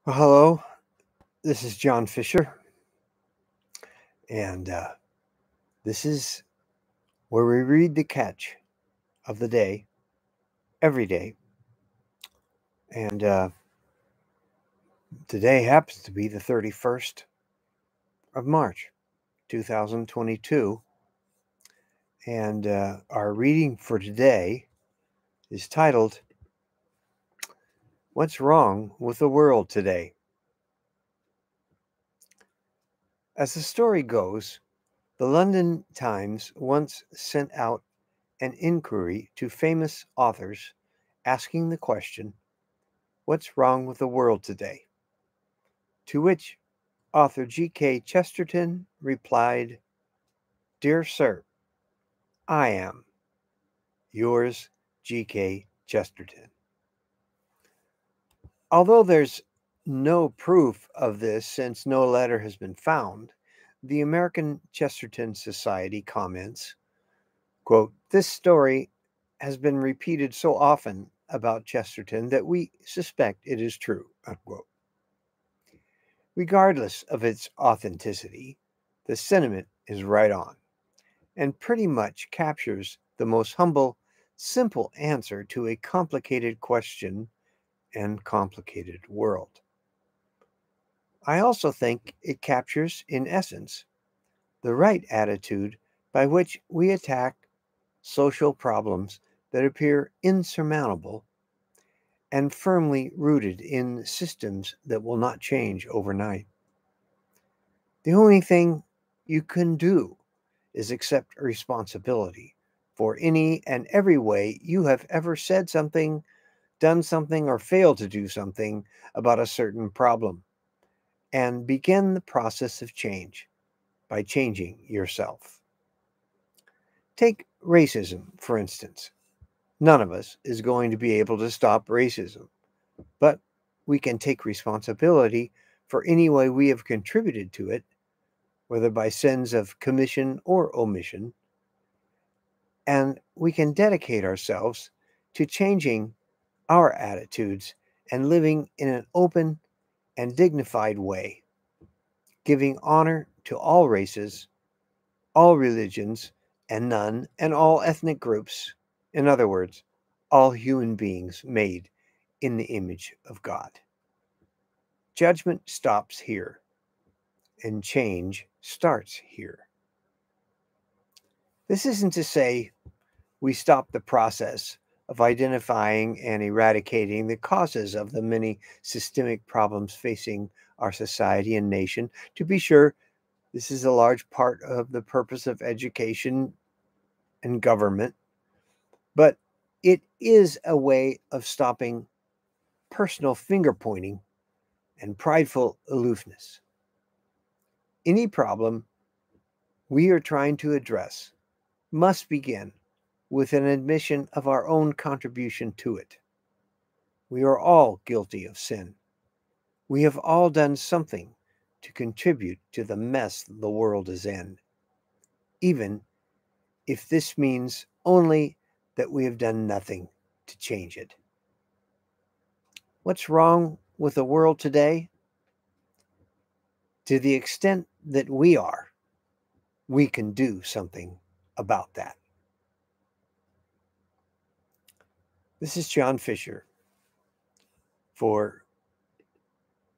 Well, hello, this is John Fisher, and this is where we read the catch of the day every day. And today happens to be the 31st of March, 2022. And our reading for today is titled, What's Wrong with the World Today? As the story goes, the London Times once sent out an inquiry to famous authors asking the question, What's wrong with the world today? To which author G.K. Chesterton replied, Dear Sir, I am yours, G.K. Chesterton. Although there's no proof of this since no letter has been found, the American Chesterton Society comments, quote, This story has been repeated so often about Chesterton that we suspect it is true, unquote. Regardless of its authenticity, the sentiment is right on and pretty much captures the most humble, simple answer to a complicated question and complicated world. I also think it captures, in essence, the right attitude by which we attack social problems that appear insurmountable and firmly rooted in systems that will not change overnight. The only thing you can do is accept responsibility for any and every way you have ever said something, done something, or failed to do something about a certain problem, and begin the process of change by changing yourself. Take racism, for instance. None of us is going to be able to stop racism, but we can take responsibility for any way we have contributed to it, whether by sins of commission or omission, and we can dedicate ourselves to changing our attitudes and living in an open and dignified way, giving honor to all races, all religions, and none and all ethnic groups. In other words, all human beings made in the image of God. Judgment stops here, and change starts here. This isn't to say we stop the process of identifying and eradicating the causes of the many systemic problems facing our society and nation. To be sure, this is a large part of the purpose of education and government, but it is a way of stopping personal finger pointing and prideful aloofness. Any problem we are trying to address must begin with an admission of our own contribution to it. We are all guilty of sin. We have all done something to contribute to the mess the world is in, even if this means only that we have done nothing to change it. What's wrong with the world today? To the extent that we can do something about that. This is John Fisher for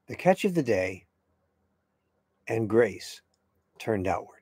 The Catch of the Day and Grace Turned Outward.